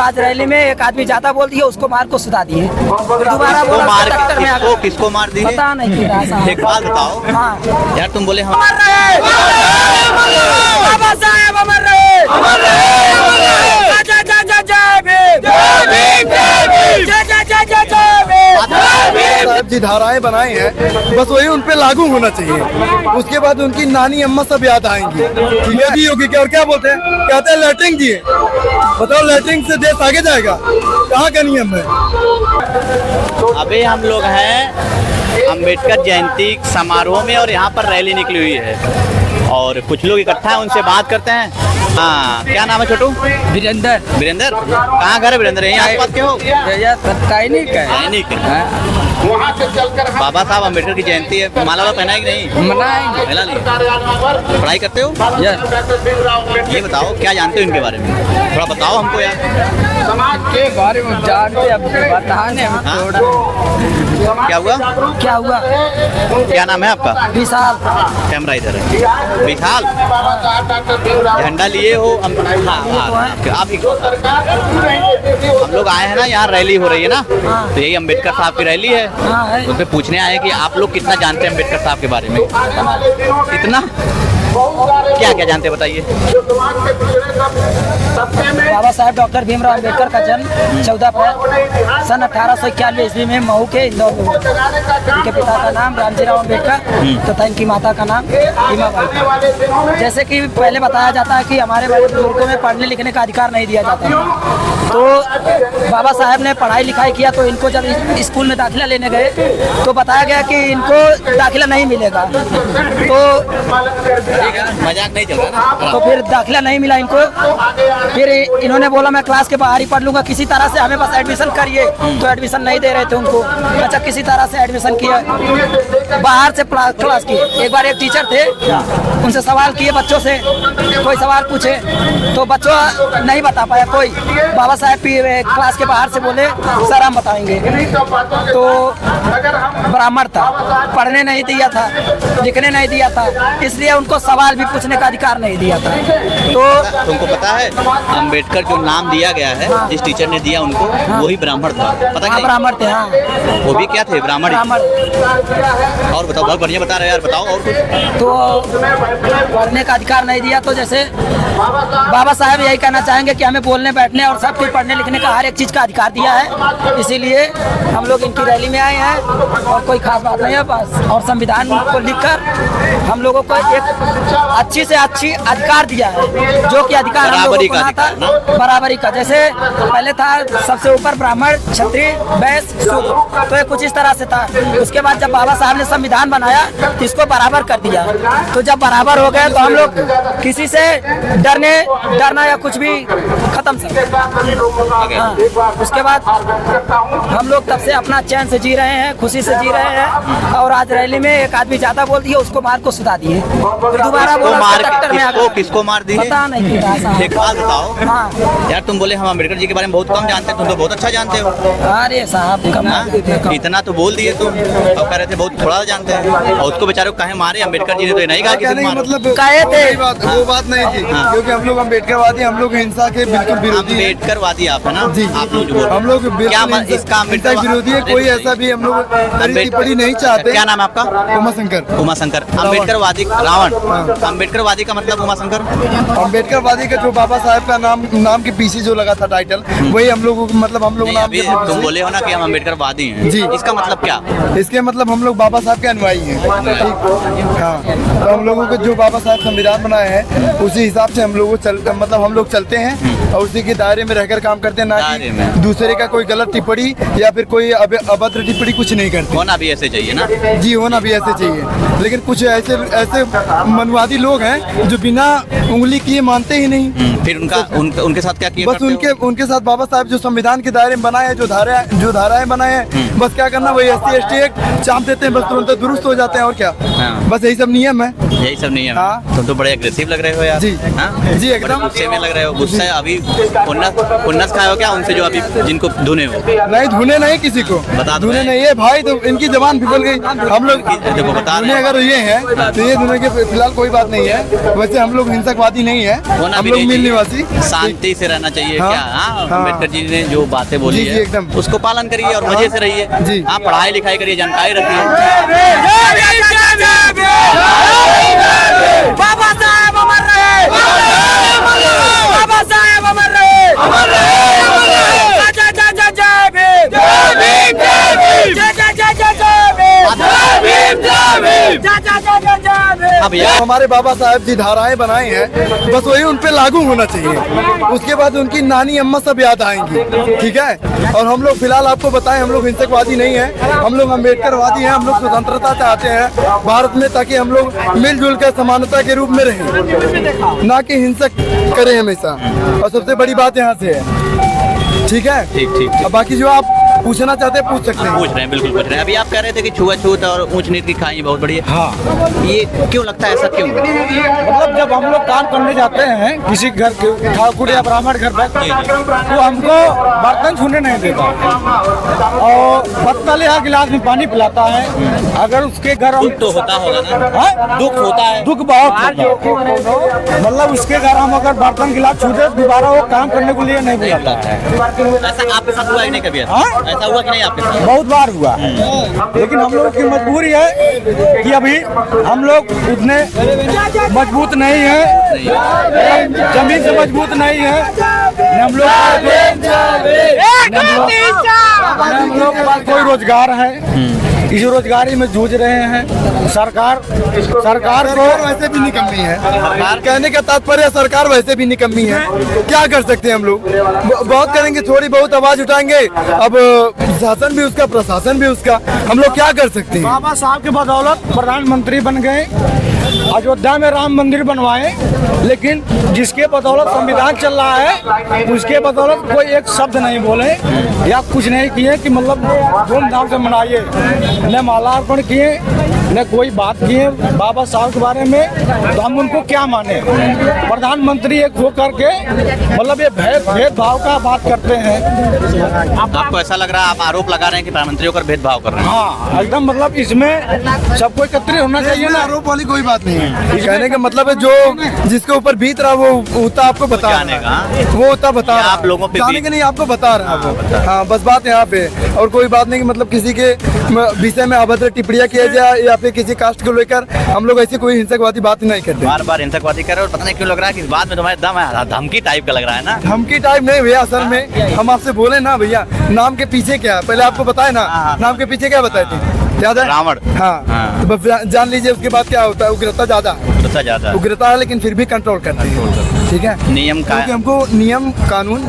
आज रैली में एक आदमी ज्यादा बोल दिया, उसको मार को सुधा दिए। दोबारा बोला टक्कर में किसको मार दी? पता नहीं किया साहब। एक बात बताओ। हाँ यार तुम बोले हम बाबा साहेब अमर रहे। साहब जी धाराएं बनाए हैं, बस वही उन पे लागू होना चाहिए। उसके बाद उनकी नानी अम्मा सब याद आएंगी। ठीक है भी होगी क्या? और क्या बोलते हैं? कहते हैं लैटरिंग दिए। बताओ लैटरिंग से देश आगे जाएगा? कहाँ का नियम है? अभी हम लोग हैं अंबेडकर जयंती समारोह में और यहाँ पर रैली निकली हुई है और कुछ लोग इकट्ठा हैं, उनसे बात करते हैं। हाँ, क्या नाम है छोटू? वीरेंद्र। वीरेंद्र, कहाँ घर है वीरेंद्र? यहीं आसपास के हो? सैनिक बाबा साहब अंबेडकर की जयंती है, माला वाला पहना है कि नहीं? मनाएंगे। पहना नहीं। पढ़ाई करते हो? ये बताओ क्या जानते हो इनके बारे में, थोड़ा बताओ हमको यार। समाज के बारे में जानते अब बताने हाँ? थोड़ा। क्या हुआ? क्या हुआ? क्या नाम है आपका? विशाल। कैमरा इधर है। विशाल, झंडा लिए हो? आप हम लोग आए हैं ना, यहाँ रैली हो रही है ना, तो यही अंबेडकर साहब की रैली है। उस पर पूछने आए कि आप लोग कितना जानते हैं अंबेडकर साहब के बारे में? कितना? क्या क्या जानते हैं बताइए। बाबा साहेब डॉक्टर भीमराव अम्बेडकर का जन्म 14 अप्रैल सन 1891 ईस्वी में मऊ के इंदौर में हुआ। उनके पिता का नाम रामजीराव अम्बेडकर तथा इनकी माता का नाम हिमाबाई था। जैसे कि पहले बताया जाता है कि हमारे बड़े बुजुर्गों में पढ़ने लिखने का अधिकार नहीं दिया जाता, तो बाबा साहेब ने पढ़ाई लिखाई किया, तो इनको जब स्कूल में दाखिला लेने गए तो बताया गया कि इनको दाखिला नहीं मिलेगा, तो मजाक नहीं चल रहा ना। तो फिर दाखिला नहीं मिला इनको। फिर इन्होंने बोला मैं क्लास के बाहर ही पढ़ लूंगा, किसी तरह से हमें बस एडमिशन करिए, तो एडमिशन नहीं दे रहे थे उनको। अच्छा, किसी तरह से एडमिशन किया, बाहर से क्लास किए। एक बार एक टीचर थे, उनसे सवाल किए बच्चों से, कोई सवाल पूछे तो बच्चों नहीं बता पाया कोई। बाबा साहेब क्लास के बाहर से बोले सर हम बताएंगे। तो ब्राह्मण था, पढ़ने नहीं दिया था, लिखने नहीं दिया था, इसलिए उनको सवाल भी पूछने का अधिकार नहीं दिया था। तो तुमको पता है अंबेडकर जो नाम दिया गया है, जिस टीचर ने दिया उनको, वही ब्राह्मण था, पता नहीं? ब्राह्मण थे। हाँ, वो भी क्या थे? ब्राह्मण। और बताओ, बहुत बढ़िया बता रहे हो यार, बताओ और कुछ। तो पढ़ने का अधिकार नहीं दिया, तो जैसे बाबा साहब यही कहना चाहेंगे कि हमें बोलने बैठने और सब कुछ पढ़ने लिखने का हर एक चीज़ का अधिकार दिया है, इसीलिए हम लोग इनकी रैली में आए हैं और कोई खास बात नहीं है बस। और संविधान को लिखकर हम लोगों को एक अच्छी से अच्छी अधिकार दिया है, जो कि अधिकार हम लोगों को था बराबरी का। जैसे पहले था सबसे ऊपर ब्राह्मण, क्षत्रिय, वैश्य, शूद्र, तो ये कुछ इस तरह से था। उसके बाद जब बाबा साहब ने संविधान बनाया तो इसको बराबर कर दिया। तो जब बराबर हो गए तो हम लोग किसी से डरना या कुछ भी खत्म सब। हाँ, उसके बाद हम लोग तब से अपना चैन से जी रहे हैं, खुशी से जी रहे हैं। और आज रैली में एक आदमी ज्यादा बोल दिया, उसको मार को सुधा दिए। दोबारा बोला टक्कर में किसको मार दी? पता नहीं किया साहब। एक बात बताओ। हाँ यार तुम बोले हम अंबेडकर जी के बारे में बहुत कम जानते हैं, तुम तो बहुत अच्छा जानते हो। अरे साहब इतना तो बोल दिए तुम, और कह रहे थे बहुत थोड़ा जानते हैं, और उसको बेचारे को कहे मारे? अंबेडकर जी ने तो नहीं कहा कि मतलब कहे थे। वो बात नहीं थी, क्योंकि हम लोग अम्बेडकरवादी, हम लोग हिंसा के बिल्कुल विरोधी हैं। अम्बेडकरवादी आप है ना? जी, आप लोग हम लोग क्या इसका हिंसा विरोधी है, कोई ऐसा भी हम लोग टिप्पणी नहीं चाहते। क्या नाम है आपका? उमा शंकर। उमा शंकर। अम्बेडकरवादी रावण। अम्बेडकरवादी का मतलब उमा शंकर? अम्बेडकरवादी का जो बाबा साहब का नाम के पीछे जो लगा था टाइटल, वही हम लोग मतलब हम लोग नाम। तुम बोले हो ना कि हम अम्बेडकरवादी हैं जी, इसका मतलब क्या? इसके मतलब हम लोग बाबा साहब के अनुयायी हैं। हाँ, तो हम लोगों को जो बाबा साहब संविधान बनाए हैं उसी हिसाब से हम लोग हम लोग चलते हैं और उसी के दायरे में रहकर काम करते हैं, ना कि दूसरे का कोई गलत टिप्पणी या फिर कोई अभद्र टिप्पणी कुछ नहीं करते। होना भी ऐसे चाहिए ना? जी, होना भी ऐसे चाहिए, लेकिन कुछ ऐसे मनवादी लोग हैं जो बिना उंगली किए मानते ही नहीं। फिर उनके साथ क्या किया? बस उनके साथ बाबा साहब जो संविधान के दायरे में बनाए हैं, जो धाराएं बनाए हैं, बस क्या करना, वही SC/ST एक्ट चाप देते हैं, बस तुरंत दुरुस्त हो जाते हैं और क्या। बस यही सब नियम है। यही सब नियम है। तुम तो बड़े अग्रेसिव लग रहे हो यार। जी जी, एकदम गुस्से में लग रहे हो। गुस्सा अभी उन्नस खाए हो क्या उनसे जो अभी जिनको धुने हो? नहीं, धुने नहीं किसी को, बता धुने नहीं है भाई, तो इनकी जबान फिसल गई। हम लोग देखो बता रहे अगर ये है तो ये धुने के फिलहाल कोई बात नहीं है। वैसे हम लोग हिंसकवादी नहीं है, होना हम भी लोग नहीं मिल चाहिए। निवासी शांति से रहना चाहिए। हाँ, क्या हाँ, हाँ। अम्बेडकर जी ने जो बातें बोली जी, जी, है एकदम। उसको पालन करिए और मजे से रहिए। जी। हाँ, पढ़ाई लिखाई करिए, जानकारी रखिए। बाबा साहेब अमर रहे, बाबा साहेब अमर रहे, जय जय जय जय भीम, जय भीम, जय भीम, जय जय जय जय जय भीम, जय भीम, जय भीम, जय जय जय जय जय भीम। अब यार हमारे बाबा साहब जी धाराएं बनाई हैं, बस वही उन पे लागू होना चाहिए। उसके बाद उनकी नानी अम्मा सब याद आएंगी, ठीक है। और हम लोग फिलहाल आपको बताएं, हम लोग हिंसकवादी नहीं है, हम लोग अम्बेडकरवादी हैं। हम लोग स्वतंत्रता चाहते हैं भारत में, ताकि हम लोग मिलजुल कर समानता के रूप में रहें, ना कि हिंसक करें हमेशा। और सबसे बड़ी बात यहाँ से है, ठीक है। ठीक। अब बाकी जो आप पूछना चाहते हैं पूछ सकते हैं। पूछ रहे हैं, बिल्कुल पूछ रहे हैं। अभी आप कह रहे थे कि छुआछूत और ऊंच नीच की खाई बहुत बड़ी है। हाँ, ये क्यों लगता है, ऐसा क्यों? मतलब जब हम लोग काम करने जाते हैं किसी घर के ठाकुर या ब्राह्मण घर पर, तो हमको बर्तन छूने नहीं देता और पत्तल या गिलास में पानी पिलाता है। अगर उसके घर हम दुख तो होता होगा ना? हाँ? दुख होता है। दुख बहुत होता है। मतलब उसके घर हम अगर बर्तन गिलास छूटे दोबारा वो काम करने के लिए नहीं बुलाता है। ऐसा आपके साथ हुआ ही नहीं कभी? हाँ? ऐसा हुआ कि नहीं आपके साथ? बहुत बार हुआ, लेकिन हम लोगों की मजबूरी है कि अभी हम लोग उतने मजबूत नहीं है, जमीन से मजबूत नहीं है। हम लोग के पास कोई रोजगार है, इस रोजगारी में जूझ रहे हैं। सरकार को वैसे भी निकम्मी है। कहने का तात्पर्य सरकार वैसे भी निकम्मी है। क्या कर सकते हैं हम लोग? बहुत करेंगे, थोड़ी बहुत आवाज उठाएंगे। अब शासन भी उसका, प्रशासन भी उसका, हम लोग क्या कर सकते हैं? बाबा साहब के बदौलत प्रधानमंत्री बन गए, अयोध्या में राम मंदिर बनवाए, लेकिन जिसके बदौलत संविधान चल रहा है उसके बदौलत कोई एक शब्द नहीं बोले या कुछ नहीं किए कि मतलब धूमधाम से मनाइए, न मालार्पण किए न कोई बात किए बाबा साहब के बारे में। तो हम उनको क्या माने? प्रधानमंत्री एक हो करके मतलब ये भेदभाव का बात करते हैं। आपको ऐसा लग रहा है, आप आरोप लगा रहे हैं कि प्रधानमंत्री होकर भेदभाव कर रहे हैं? हाँ, एकदम मतलब इसमें सबको एकत्रित होना चाहिए ना। आरोप वाली कोई बात नहीं है। कहने का मतलब है जो जिसके ऊपर बीत रहा वो उतना आपको बता जाने का, वो उतना बता रहा, आप लोगों पे जाने के नहीं आपको बता रहा है वो। हाँ, बस बात यहाँ पे। और कोई बात नहीं कि मतलब किसी के विषय में अभद्र टिप्पणियां किया जाए या फिर किसी कास्ट को लेकर हम लोग ऐसी कोई हिंसकवादी बात नहीं करते। बार बार हिंसकवादी कर रहे हो और पता नहीं क्यों लग रहा है कि इस बात में तुम्हारे दम है, धमकी टाइप का लग रहा है ना? धमकी टाइप नहीं भैया, असल में हम आपसे बोले ना भैया, नाम के पीछे क्या है पहले आपको बताए ना। नाम के पीछे क्या बताए थे? याद है? रावण। हाँ, तो बस जान लीजिए उसके बाद क्या होता है। उग्रता ज्यादा उग्रता है, लेकिन फिर भी कंट्रोल करते हैं, ठीक है। नियम का, क्योंकि हमको नियम कानून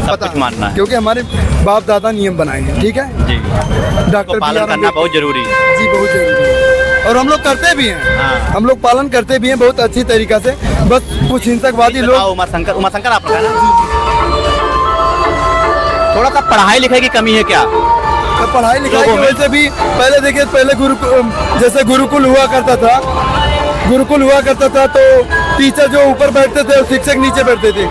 पता कुछ मानना है, क्योंकि हमारे बाप दादा नियम बनाए हैं, ठीक है। जी, डॉक्टर पालन करना बहुत जरूरी है। जी, बहुत जरूरी है और हम लोग करते भी हैं। हाँ। हम लोग पालन करते भी हैं बहुत अच्छी तरीका से। बस कुछ हिंसकवादी लोग, उमाशंकर आप लोग है ना? थोड़ा सा पढ़ाई लिखाई की कमी है क्या? तो पढ़ाई लिखाई की वजह से भी पहले देखिए, पहले जैसे गुरुकुल हुआ करता था तो टीचर जो ऊपर बैठते थे और शिक्षक नीचे बैठते थे।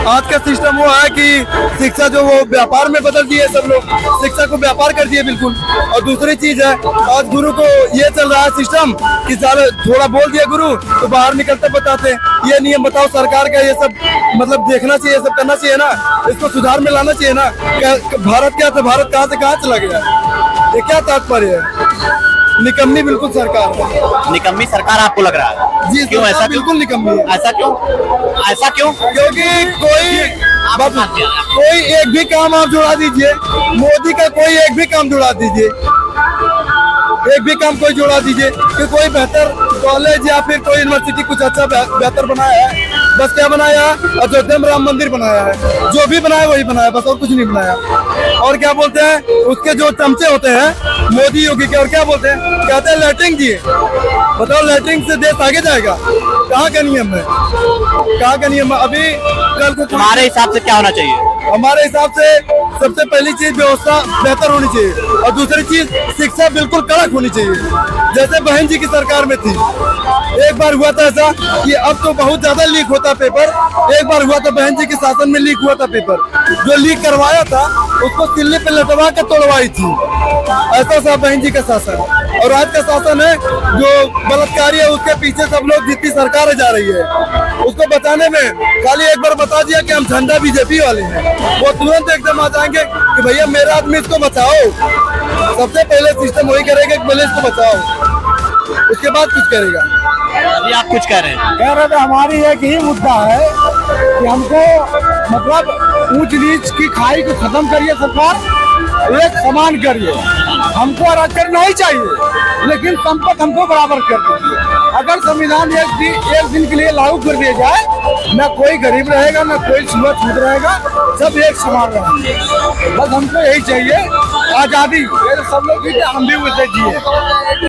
आज का सिस्टम वो है कि शिक्षा जो वो व्यापार में बदल दिए, सब लोग शिक्षा को व्यापार कर दिए बिल्कुल। और दूसरी चीज है, आज गुरु को ये चल रहा है सिस्टम कि सारे थोड़ा बोल दिया गुरु तो बाहर निकलते बताते ये नियम बताओ सरकार का, ये सब मतलब देखना चाहिए, सब करना चाहिए ना, इसको सुधार में लाना चाहिए ना। भारत क्या था, भारत कहाँ से कहाँ चला गया, ये क्या तात्पर्य है? निकम्मी बिल्कुल सरकार है। निकम्मी सरकार आपको लग रहा है? जी, क्यों ऐसा? बिल्कुल निकम्मी है। ऐसा क्यों? क्योंकि कोई एक भी काम आप जुड़ा दीजिए, मोदी का कोई एक भी काम जुड़ा दीजिए, एक भी काम कोई जुड़ा दीजिए कि कोई बेहतर कॉलेज या फिर कोई यूनिवर्सिटी कुछ अच्छा बेहतर बनाया है। बस क्या बनाया? अयोध्या में राम मंदिर बनाया है, जो भी बनाया वही बनाया, बस और कुछ नहीं बनाया। और क्या बोलते हैं उसके जो चमचे होते हैं मोदी योगी के, और क्या बोलते हैं, कहते हैं लैट्रिन दिए। बताओ लैट्रिन से देश आगे जाएगा? कहाँ का नियम है, कहाँ का नियम है? अभी कल को तुम्हारे हिसाब से क्या होना चाहिए? हमारे हिसाब से सबसे पहली चीज व्यवस्था बेहतर होनी चाहिए और दूसरी चीज शिक्षा बिल्कुल कड़क होनी चाहिए, जैसे बहन जी की सरकार में थी। एक बार हुआ था ऐसा कि अब तो बहुत ज्यादा लीक होता पेपर, एक बार हुआ था बहन जी के शासन में लीक हुआ था पेपर, जो लीक करवाया था उसको सिल्ली पे लटवा के तोड़वाई थी। ऐसा था बहन जी का शासन। और आज का शासन है जो बलात्कारी है उसके पीछे सब लोग जितनी सरकार जा रही है उसको बचाने में खाली एक बार बता दिया कि हम झंडा बीजेपी वाले हैं, वो तुरंत एकदम आ जाएंगे कि भैया मेरा आदमी इसको बचाओ। सबसे पहले सिस्टम वही करेगा कि पहले इसको बचाओ, उसके बाद कुछ करेगा। अभी आप कुछ कह रहे हैं? कह रहे थे हमारी एक ही मुद्दा है कि हमको मतलब ऊंच नीच की खाई को खत्म करिए सरकार, एक समान करिए। हमको आरक्षण नहीं चाहिए लेकिन संपत्ति हमको बराबर कर दीजिए। अगर संविधान एक दिन के लिए लागू कर दिया जाए, न कोई गरीब रहेगा न कोई छूत रहेगा, सब एक समान रहेंगे। बस हमको यही चाहिए, आजादी। सब लोग हम भी उसे जिए।